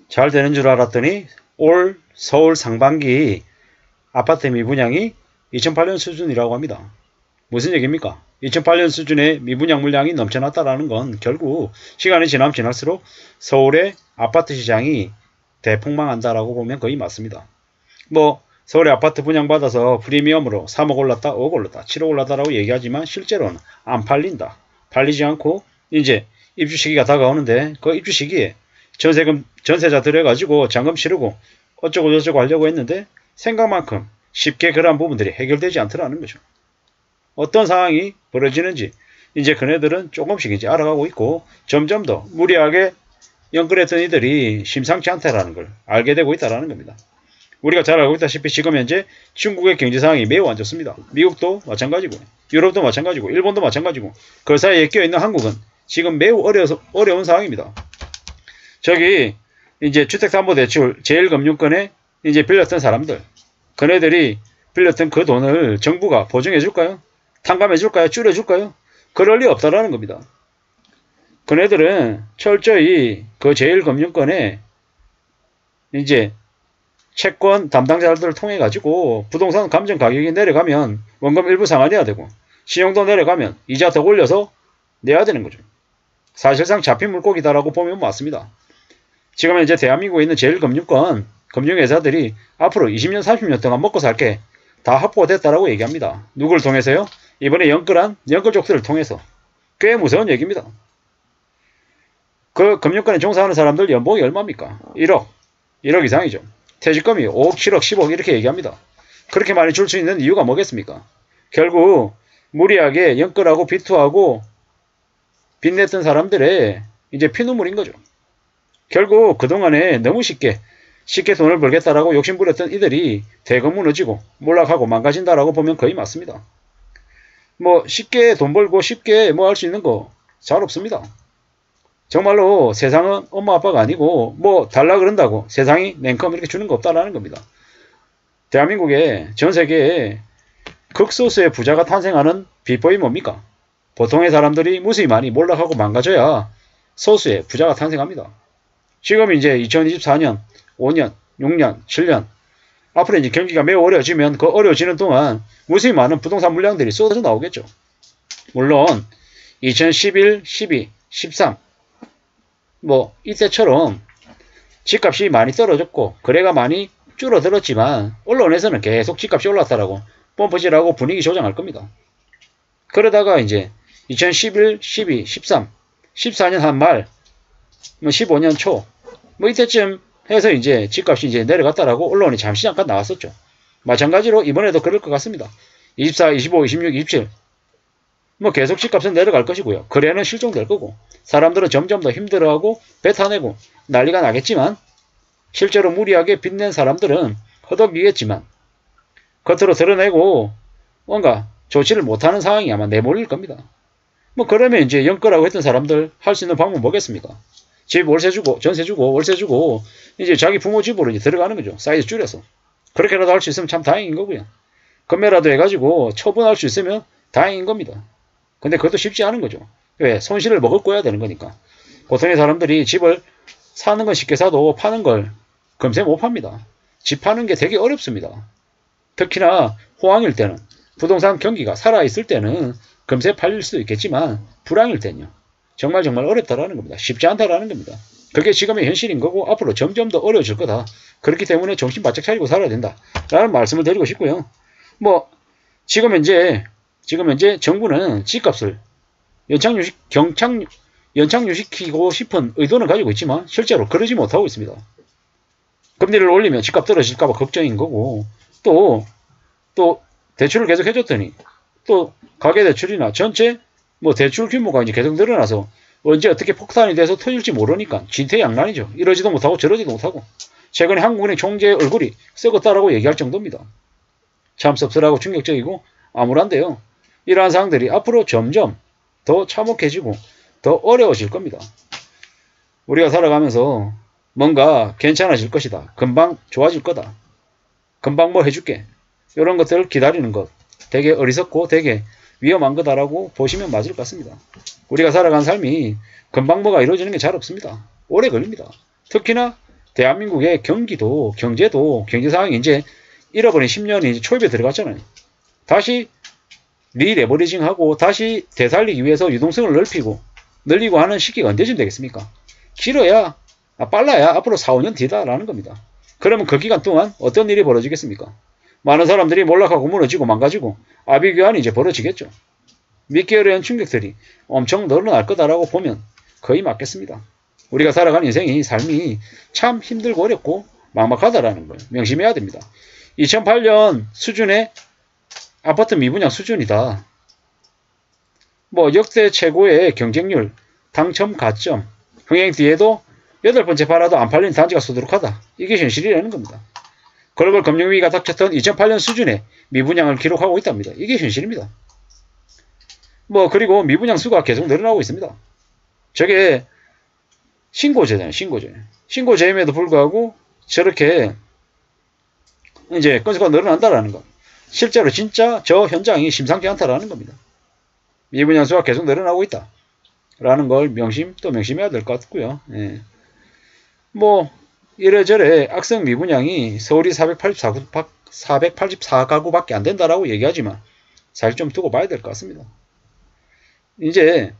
잘 되는 줄 알았더니 올 서울 상반기 아파트 미분양이 2008년 수준이라고 합니다. 무슨 얘기입니까? 2008년 수준의 미분양 물량이 넘쳐났다라는 건 결국 시간이 지나면 지날수록 서울의 아파트 시장이 대폭망한다라고 보면 거의 맞습니다. 뭐 서울의 아파트 분양받아서 프리미엄으로 3억 올랐다, 5억 올랐다, 7억 올랐다라고 얘기하지만 실제로는 안 팔린다. 팔리지 않고 이제 입주 시기가 다가오는데 그 입주 시기에 전세자 들여가지고 잔금 치르고 어쩌고 저쩌고 하려고 했는데 생각만큼 쉽게 그러한 부분들이 해결되지 않더라는 거죠. 어떤 상황이 벌어지는지 이제 그네들은 조금씩 이제 알아가고 있고 점점 더 무리하게 연끌했던 이들이 심상치 않다라는 걸 알게 되고 있다는 겁니다. 우리가 잘 알고 있다시피 지금 현재 중국의 경제 상황이 매우 안 좋습니다. 미국도 마찬가지고 유럽도 마찬가지고 일본도 마찬가지고 그 사이에 껴있는 한국은 지금 매우 어려운 상황입니다. 저기 이제 주택담보대출 제1금융권에 이제 빌렸던 사람들 그네들이 빌렸던 그 돈을 정부가 보증해 줄까요? 탕감해 줄까요? 줄여 줄까요? 그럴 리 없다라는 겁니다. 그네들은 철저히 그 제1금융권에 이제 채권 담당자들을 통해 가지고 부동산 감정 가격이 내려가면 원금 일부 상환해야 되고 신용도 내려가면 이자 더 올려서 내야 되는 거죠. 사실상 잡힌 물고기다라고 보면 맞습니다. 지금 이제 대한민국에 있는 제1금융권 금융회사들이 앞으로 20년 30년 동안 먹고 살게 다 확보가 됐다라고 얘기합니다. 누구를 통해서요? 이번에 연끌한 연끌족들을 통해서. 꽤 무서운 얘기입니다. 그 금융권에 종사하는 사람들 연봉이 얼마입니까? 1억 이상이죠. 퇴직금이 5억 7억 10억 이렇게 얘기합니다. 그렇게 많이 줄 수 있는 이유가 뭐겠습니까? 결국 무리하게 연끌하고 비투하고 빚냈던 사람들의 이제 피눈물인 거죠. 결국 그동안에 너무 쉽게 돈을 벌겠다라고 욕심부렸던 이들이 대거 무너지고 몰락하고 망가진다라고 보면 거의 맞습니다. 뭐 쉽게 돈 벌고 쉽게 뭐 할 수 있는 거 잘 없습니다. 정말로 세상은 엄마 아빠가 아니고 뭐 달라 그런다고 세상이 냉큼 이렇게 주는 거 없다라는 겁니다. 대한민국에 전 세계에 극소수의 부자가 탄생하는 비법이 뭡니까? 보통의 사람들이 무수히 많이 몰락하고 망가져야 소수의 부자가 탄생합니다. 지금 이제 2024년, 5년, 6년, 7년 앞으로 이제 경기가 매우 어려워지면 그 어려워지는 동안 무수히 많은 부동산 물량들이 쏟아져 나오겠죠. 물론 2011, 12, 13 뭐 이때처럼 집값이 많이 떨어졌고 거래가 많이 줄어들었지만 언론에서는 계속 집값이 올랐다라고 pom프질하고 분위기 조장할 겁니다. 그러다가 이제 2011, 12, 13, 14년 한 말, 뭐 15년 초, 뭐 이때쯤 해서 이제 집값이 이제 내려갔다라고 언론이 잠깐 나왔었죠. 마찬가지로 이번에도 그럴 것 같습니다. 24, 25, 26, 27. 뭐 계속 집값은 내려갈 것이고요. 거래는 실종될 거고 사람들은 점점 더 힘들어하고 뱉어내고 난리가 나겠지만 실제로 무리하게 빚낸 사람들은 허덕이겠지만 겉으로 드러내고 뭔가 조치를 못하는 상황이 아마 내몰릴 겁니다. 뭐 그러면 이제 연끌하고 했던 사람들 할 수 있는 방법은 뭐겠습니까? 집 월세 주고 전세 주고 월세 주고 이제 자기 부모 집으로 이제 들어가는 거죠. 사이즈 줄여서. 그렇게라도 할 수 있으면 참 다행인 거고요. 금매라도 해가지고 처분할 수 있으면 다행인 겁니다. 근데 그것도 쉽지 않은 거죠. 왜? 손실을 먹을 거야 되는 거니까. 보통의 사람들이 집을 사는 건 쉽게 사도 파는 걸 금세 못 팝니다. 집 파는 게 되게 어렵습니다. 특히나 호황일 때는 부동산 경기가 살아있을 때는 금세 팔릴 수도 있겠지만 불황일 때는요. 정말 어렵다라는 겁니다. 쉽지 않다라는 겁니다. 그게 지금의 현실인 거고 앞으로 점점 더 어려워질 거다. 그렇기 때문에 정신 바짝 차리고 살아야 된다. 라는 말씀을 드리고 싶고요. 뭐 지금 현재 정부는 집값을 연착륙시키고 싶은 의도는 가지고 있지만 실제로 그러지 못하고 있습니다. 금리를 올리면 집값 떨어질까봐 걱정인 거고 또 대출을 계속 해줬더니 또 가계대출이나 전체 뭐 대출 규모가 이제 계속 늘어나서 언제 어떻게 폭탄이 돼서 터질지 모르니까 진퇴양난이죠. 이러지도 못하고 저러지도 못하고 최근에 한국은행 총재의 얼굴이 썩었다라고 얘기할 정도입니다. 참 씁쓸하고 충격적이고 암울한데요. 이러한 상황들이 앞으로 점점 더 참혹해지고 더 어려워질 겁니다. 우리가 살아가면서 뭔가 괜찮아질 것이다. 금방 좋아질 거다. 금방 뭐 해줄게. 이런 것들을 기다리는 것 되게 어리석고 되게 위험한 거다라고 보시면 맞을 것 같습니다. 우리가 살아가는 삶이 금방 뭐가 이루어지는 게 잘 없습니다. 오래 걸립니다. 특히나 대한민국의 경기도, 경제도, 경제 상황이 이제 잃어버린 10년이 이제 초입에 들어갔잖아요. 다시 리레버리징하고 다시 되살리기 위해서 유동성을 늘리고 하는 시기가 언제쯤 되겠습니까? 길어야, 빨라야 앞으로 4, 5년 뒤다라는 겁니다. 그러면 그 기간 동안 어떤 일이 벌어지겠습니까? 많은 사람들이 몰락하고 무너지고 망가지고 아비규환이 이제 벌어지겠죠. 몇 개월의 충격들이 엄청 늘어날 거다라고 보면 거의 맞겠습니다. 우리가 살아가는 인생이, 삶이 참 힘들고 어렵고 막막하다라는 걸 명심해야 됩니다. 2008년 수준의 아파트 미분양 수준이다. 뭐 역대 최고의 경쟁률, 당첨 가점, 흥행 뒤에도 8번째 팔아도 안 팔리는 단지가 수두룩하다. 이게 현실이라는 겁니다. 글로벌 금융위기가 닥쳤던 2008년 수준의 미분양을 기록하고 있답니다. 이게 현실입니다. 뭐 그리고 미분양 수가 계속 늘어나고 있습니다. 저게 신고제잖아요. 신고제임에도 불구하고 저렇게 이제 건수가 늘어난다라는 것. 실제로 진짜 저 현장이 심상치 않다라는 겁니다. 미분양 수가 계속 늘어나고 있다. 라는 걸 명심해야 될 것 같고요. 예. 뭐 이래저래 악성 미분양이 서울이 484가구밖에 안 된다라고 얘기하지만 잘 좀 두고 봐야 될 것 같습니다. 이제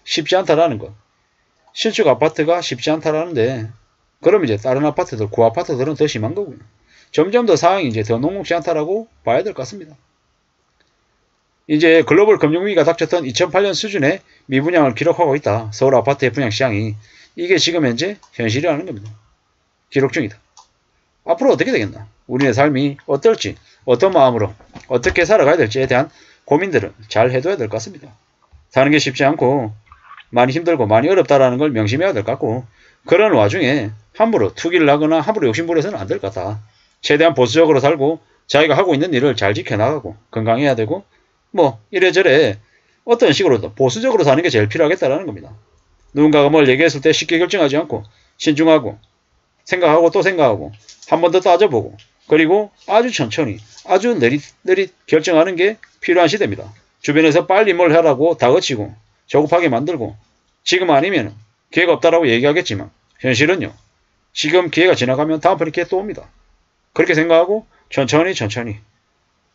쉽지 않다라는 것. 신축 아파트가 쉽지 않다라는데 그럼 이제 다른 아파트들, 고아파트들은 더 심한 거고요. 점점 더 상황이 이제 더 녹록지 않다라고 봐야 될 것 같습니다. 이제 글로벌 금융위기가 닥쳤던 2008년 수준의 미분양을 기록하고 있다. 서울 아파트의 분양 시장이. 이게 지금 현재 현실이라는 겁니다. 기록 중이다. 앞으로 어떻게 되겠나? 우리의 삶이 어떨지, 어떤 마음으로 어떻게 살아가야 될지에 대한 고민들을 잘 해둬야 될 것 같습니다. 사는 게 쉽지 않고 많이 힘들고 많이 어렵다라는 걸 명심해야 될 것 같고 그런 와중에 함부로 투기를 하거나 함부로 욕심부려서는 안 될 것 같다. 최대한 보수적으로 살고 자기가 하고 있는 일을 잘 지켜나가고 건강해야 되고 뭐 이래저래 어떤 식으로든 보수적으로 사는 게 제일 필요하겠다라는 겁니다. 누군가가 뭘 얘기했을 때 쉽게 결정하지 않고 신중하고 생각하고 또 생각하고 한 번 더 따져보고 그리고 아주 천천히 아주 느릿느릿 결정하는 게 필요한 시대입니다. 주변에서 빨리 뭘 하라고 다그치고 조급하게 만들고 지금 아니면 기회가 없다라고 얘기하겠지만 현실은요. 지금 기회가 지나가면 다음번에 기회 또 옵니다. 그렇게 생각하고 천천히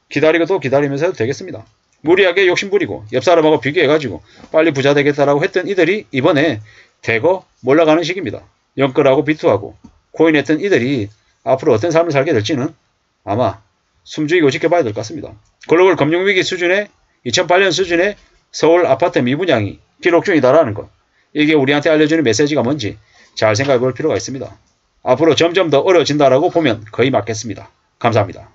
기다리고 또 기다리면서 해도 되겠습니다. 무리하게 욕심부리고 옆 사람하고 비교해가지고 빨리 부자 되겠다라고 했던 이들이 이번에 대거 몰라가는 시기입니다. 영끌하고 비투하고 고인했던 이들이 앞으로 어떤 삶을 살게 될지는 아마 숨죽이고 지켜봐야 될 것 같습니다. 글로벌 금융위기 수준의 2008년 수준의 서울 아파트 미분양이 기록 중이다라는 것. 이게 우리한테 알려주는 메시지가 뭔지 잘 생각해 볼 필요가 있습니다. 앞으로 점점 더 어려워진다라고 보면 거의 맞겠습니다. 감사합니다.